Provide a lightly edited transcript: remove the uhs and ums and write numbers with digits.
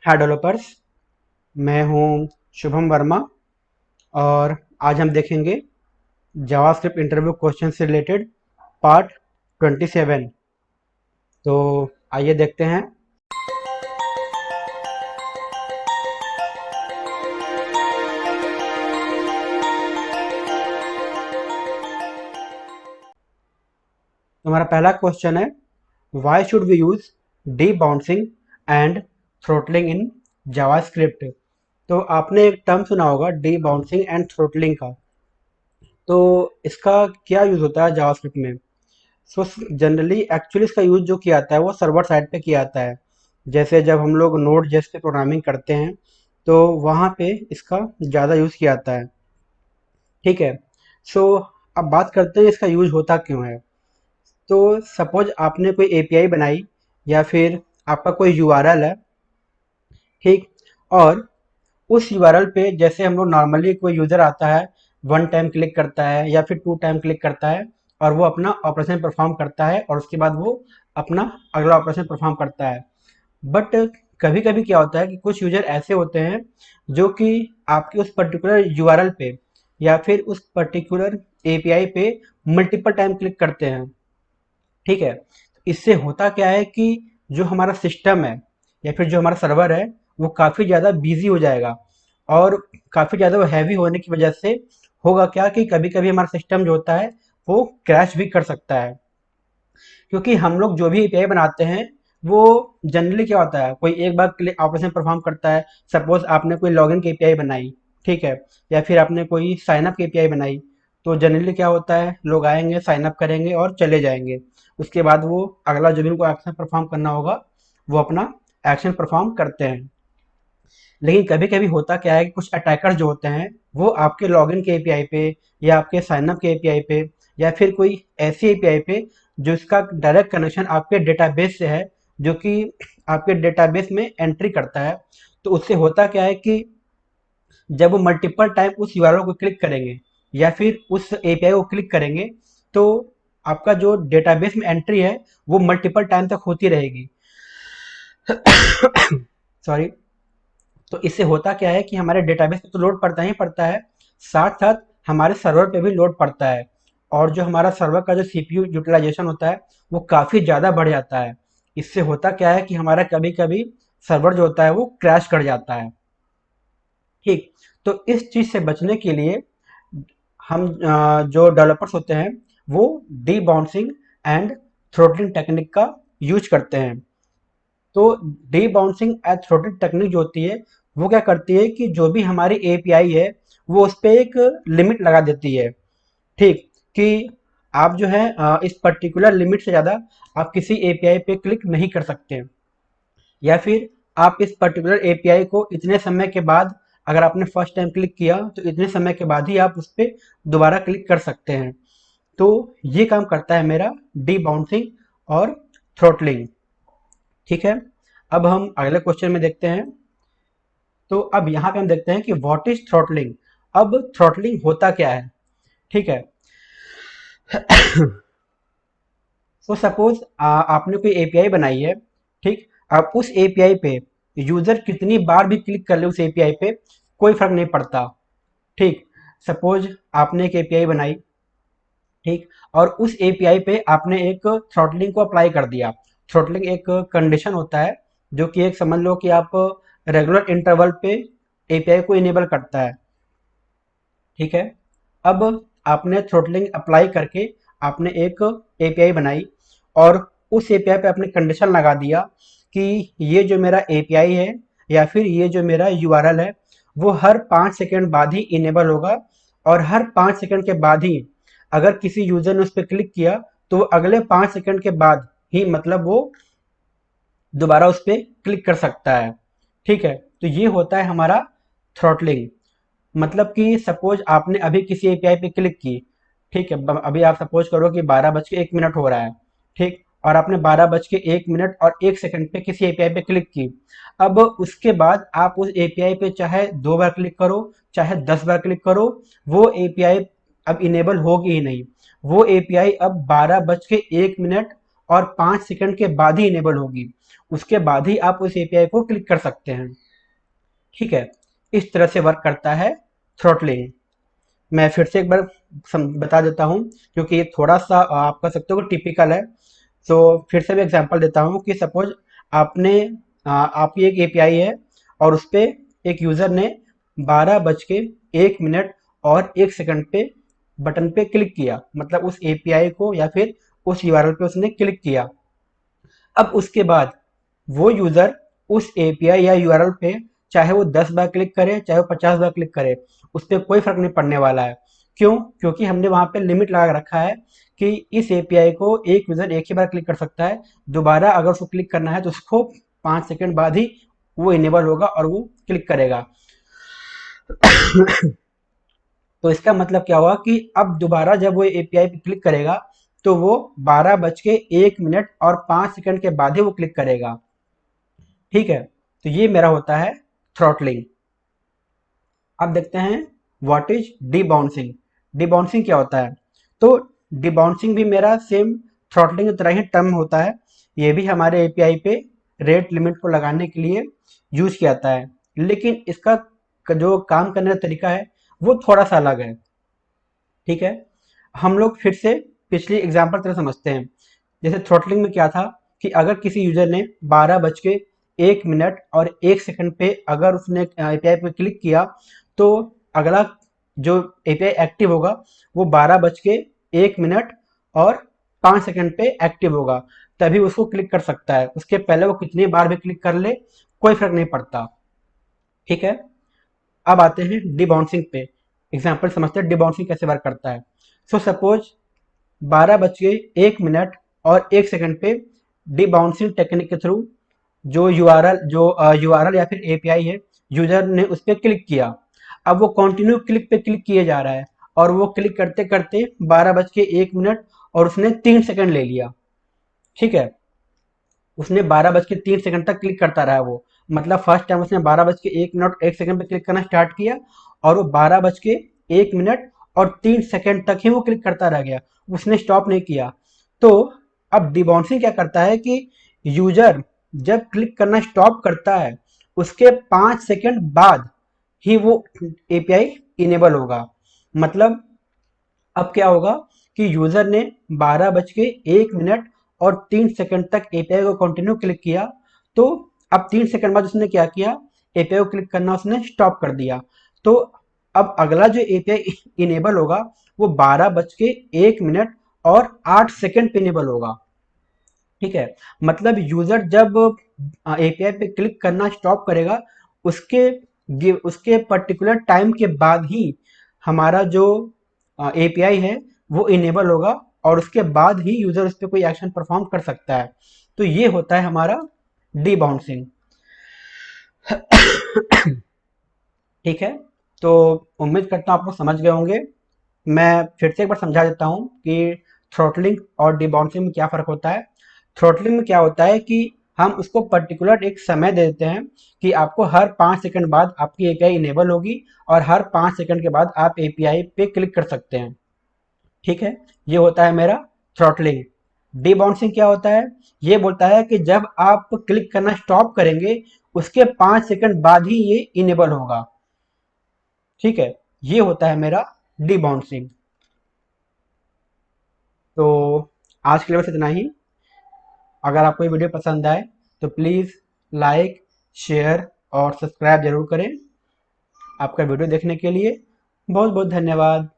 हाय developers. मैं हूं शुभम वर्मा और आज हम देखेंगे जावास्क्रिप्ट इंटरव्यू क्वेश्चन से रिलेटेड पार्ट 27। तो आइए देखते हैं। तो हमारा पहला क्वेश्चन है, why should we use debouncing and throttling in JavaScript. तो आपने एक टर्म सुना होगा डी बाउंसिंग एंड थ्रोटलिंग का। तो इसका क्या यूज होता है जावास्क्रिप्ट में? सो जनरली एक्चुअली इसका यूज जो किया जाता है वो सर्वर साइड पे किया जाता है। जैसे जब हम लोग नोड जेएस पे प्रोग्रामिंग करते हैं तो वहाँ पे इसका ज़्यादा यूज़ किया जाता है। ठीक है। सो अब बात करते हैं इसका यूज होता क्यों है। तो सपोज आपने कोई एपीआई बनाई या फिर आपका कोई यूआरएल है, ठीक, और उस यूआरएल पे जैसे हम लोग नॉर्मली कोई यूज़र आता है, वन टाइम क्लिक करता है या फिर टू टाइम क्लिक करता है और वो अपना ऑपरेशन परफॉर्म करता है और उसके बाद वो अपना अगला ऑपरेशन परफॉर्म करता है। बट कभी कभी क्या होता है कि कुछ यूजर ऐसे होते हैं जो कि आपके उस पर्टिकुलर यूआरएल पे या फिर उस पर्टिकुलर एपीआई पे मल्टीपल टाइम क्लिक करते हैं। ठीक है। इससे होता क्या है कि जो हमारा सिस्टम है या फिर जो हमारा सर्वर है वो काफ़ी ज़्यादा बिजी हो जाएगा और काफ़ी ज़्यादा वो हैवी होने की वजह से होगा क्या कि कभी कभी हमारा सिस्टम जो होता है वो क्रैश भी कर सकता है। क्योंकि हम लोग जो भी एपीआई बनाते हैं वो जनरली क्या होता है, कोई एक बार ऑपरेशन परफॉर्म करता है। सपोज आपने कोई लॉगिन की एपीआई बनाई, ठीक है, या फिर आपने कोई साइन अप की एपीआई बनाई। तो जनरली क्या होता है, लोग आएंगे, साइन अप करेंगे और चले जाएंगे। उसके बाद वो अगला जो भी उनको एक्शन परफॉर्म करना होगा वो अपना एक्शन परफॉर्म करते हैं। लेकिन कभी कभी होता क्या है कि कुछ अटैकर जो होते हैं वो आपके लॉगिन के एपीआई पे या आपके साइनअप के एपीआई पे या फिर कोई ऐसी एपीआई पे जिसका डायरेक्ट कनेक्शन आपके डेटाबेस से है, जो कि आपके डेटाबेस में एंट्री करता है। तो उससे होता क्या है कि जब वो मल्टीपल टाइम उस यूआरएल को क्लिक करेंगे या फिर उस एपीआई को क्लिक करेंगे तो आपका जो डेटाबेस में एंट्री है वो मल्टीपल टाइम तक होती रहेगी। सॉरी। तो इससे होता क्या है कि हमारे डेटाबेस पे तो लोड पड़ता ही पड़ता है, साथ साथ हमारे सर्वर पे भी लोड पड़ता है। और जो हमारा सर्वर का जो सीपीयू यूटिलाइजेशन होता है वो काफ़ी ज़्यादा बढ़ जाता है। इससे होता क्या है कि हमारा कभी कभी सर्वर जो होता है वो क्रैश कर जाता है। ठीक। तो इस चीज़ से बचने के लिए हम जो डेवलपर्स होते हैं वो D bouncing and throttling technique का यूज करते हैं। तो D bouncing and throttling technique जो होती है वो क्या करती है कि जो भी हमारी एपीआई है वो उस पर एक लिमिट लगा देती है। ठीक। कि आप जो है इस पर्टिकुलर लिमिट से ज़्यादा आप किसी एपीआई पे क्लिक नहीं कर सकते, या फिर आप इस पर्टिकुलर एपीआई को इतने समय के बाद, अगर आपने फर्स्ट टाइम क्लिक किया तो इतने समय के बाद ही आप उस पर दोबारा क्लिक कर सकते हैं। तो ये काम करता है मेरा डी बाउंसिंग और थ्रोटलिंग। ठीक है। अब हम अगले क्वेश्चन में देखते हैं। तो अब यहाँ पे हम देखते हैं कि व्हाट इज थ्रोटलिंग। अब थ्रोटलिंग होता क्या है। ठीक है। तो सपोज आपने कोई एपीआई बनाई है, ठीक। अब उस एपीआई पे यूजर कितनी बार भी क्लिक कर ले उस एपीआई पे कोई फर्क नहीं पड़ता। ठीक। सपोज आपने एक एपीआई बनाई, ठीक, और उस एपीआई पे आपने एक थ्रॉटलिंग को अप्लाई कर दिया। थ्रॉटलिंग एक कंडीशन होता है जो कि एक समझ लो कि आप रेगुलर इंटरवल पे एपीआई को इनेबल करता है। ठीक है। अब आपने थ्रॉटलिंग अप्लाई करके आपने एक एपीआई बनाई और उस एपीआई पे आपने कंडीशन लगा दिया कि ये जो मेरा एपीआई है या फिर ये जो मेरा यूआरएल है वो हर 5 सेकंड बाद ही इनेबल होगा, और हर 5 सेकंड के बाद ही अगर किसी यूजर ने उस पर क्लिक किया तो अगले 5 सेकंड के बाद ही मतलब वो दोबारा उस पर क्लिक कर सकता है। ठीक है। तो ये होता है हमारा थ्रॉटलिंग। मतलब कि सपोज आपने अभी किसी एपीआई पे क्लिक की, ठीक है, अभी आप सपोज करो कि 12:01 हो रहा है, ठीक, और आपने 12:01 और 1 सेकंड पे किसी एपीआई पे क्लिक की। अब उसके बाद आप उस एपीआई पे चाहे 2 बार क्लिक करो चाहे 10 बार क्लिक करो, वो एपीआई अब इनेबल होगी ही नहीं। वो एपीआई अब 12:01 और 5 सेकंड के बाद ही इनेबल होगी, उसके बाद ही आप उस एपीआई को क्लिक कर सकते हैं। ठीक है, इस तरह से वर्क करता है थ्रॉटलिंग। मैं फिर से एक बार बता देता हूँ, क्योंकि ये थोड़ा सा आप कह सकते हो कि टिपिकल है। तो फिर से भी एग्जांपल देता हूँ कि सपोज आपने आपकी एक एपीआई है और उस पर एक यूज़र ने 12:01 और 1 सेकंड पे बटन पे क्लिक किया, मतलब उस एपीआई को या फिर उस यूआरएल पे उसने क्लिक किया। अब उसके बाद वो यूज़र उस एपीआई या यूआरएल पे चाहे वो 10 बार क्लिक करे, चाहे वो 50 बार क्लिक करे, उस पर कोई फर्क नहीं पड़ने वाला है। क्यों? क्योंकि हमने वहाँ पे लिमिट लगा रखा है कि इस एपीआई को एक यूज़र एक ही बार क्लिक कर सकता है। दोबारा अगर उसको क्लिक करना है तो उसको 5 सेकंड बाद ही वो इनेबल होगा और वो क्लिक करेगा। तो इसका मतलब क्या हुआ कि अब दोबारा जब वो एपीआई पे क्लिक करेगा तो वो 12:01 और 5 सेकंड के बाद ही वो क्लिक करेगा। ठीक है, तो ये मेरा होता है थ्रॉटलिंग। अब देखते हैं व्हाट इज डीबाउंसिंग। डीबाउंसिंग क्या होता है? तो डीबाउंसिंग भी मेरा सेम थ्रॉटलिंग की तरह ही टर्म होता है। ये भी हमारे एपीआई पे रेट लिमिट को लगाने के लिए यूज किया जाता है, लेकिन इसका जो काम करने का तरीका है वो थोड़ा सा अलग है। ठीक है, हम लोग फिर से पिछली एग्जाम्पल तरह समझते हैं। जैसे थ्रॉटलिंग में क्या था कि अगर किसी यूजर ने 12:01 और 1 सेकंड पे अगर उसने एपीआई पे क्लिक किया तो अगला जो एपीआई एक्टिव होगा वो 12:01 और 5 सेकंड पे एक्टिव होगा, तभी उसको क्लिक कर सकता है। उसके पहले वो कितनी बार भी क्लिक कर ले कोई फर्क नहीं पड़ता। ठीक है, अब आते हैं डिबाउंसिंग पे। एग्जाम्पल समझते हैं डिबाउंसिंग कैसे वर्क करता है। सो सपोज 12:01 और 1 सेकंड पे डिबाउंसिंग टेक्निक के थ्रू जो यूआरएल या फिर एपीआई है, यूजर ने उस पर क्लिक किया। अब वो कंटिन्यू क्लिक पे क्लिक किए जा रहा है और वो क्लिक करते करते 12:01 और उसने 3 सेकंड ले लिया। ठीक है, उसने 12:03 तक क्लिक करता रहा वो, मतलब फर्स्ट टाइम उसने 12:01 पे क्लिक करना स्टार्ट किया और वो 12:01 और 3 सेकंड तक ही वो क्लिक करता रह गया, उसने स्टॉप नहीं किया। तो अब डिबाउंसिंग क्या करता है कि यूजर जब क्लिक करना स्टॉप करता है उसके 5 सेकंड बाद ही वो एपीआई इनेबल होगा। मतलब अब क्या होगा कि यूजर ने 12:01 और 3 सेकंड तक एपीआई को कंटिन्यू क्लिक किया, तो अब 3 सेकंड बाद उसने क्या किया, एपीआई को क्लिक करना उसने स्टॉप कर दिया। तो अब अगला जो एपीआई इनेबल होगा वो 12:01 और 8 सेकंड पे इनेबल होगा। ठीक है, मतलब यूजर जब एपीआई पे क्लिक करना स्टॉप करेगा उसके उसके पर्टिकुलर टाइम के बाद ही हमारा जो एपीआई है वो इनेबल होगा और उसके बाद ही यूजर उस पर कोई एक्शन परफॉर्म कर सकता है। तो ये होता है हमारा डीबाउंसिंग। ठीक है, तो उम्मीद करता हूँ आप लोग समझ गए होंगे। मैं फिर से एक बार समझा देता हूँ कि थ्रॉटलिंग और डिबाउंसिंग में क्या फ़र्क होता है। थ्रॉटलिंग में क्या होता है कि हम उसको पर्टिकुलर एक समय दे देते हैं कि आपको हर 5 सेकंड बाद आपकी एपीआई इनेबल होगी और हर 5 सेकंड के बाद आप एपीआई पे क्लिक कर सकते हैं। ठीक है, ये होता है मेरा थ्रॉटलिंग। डिबाउंसिंग क्या होता है? ये बोलता है कि जब आप क्लिक करना स्टॉप करेंगे उसके 5 सेकंड बाद ही ये इनेबल होगा। ठीक है, ये होता है मेरा डिबाउंसिंग। तो आज के लिए बस इतना ही। अगर आपको ये वीडियो पसंद आए तो प्लीज़ लाइक, शेयर और सब्सक्राइब जरूर करें। आपका वीडियो देखने के लिए बहुत बहुत धन्यवाद।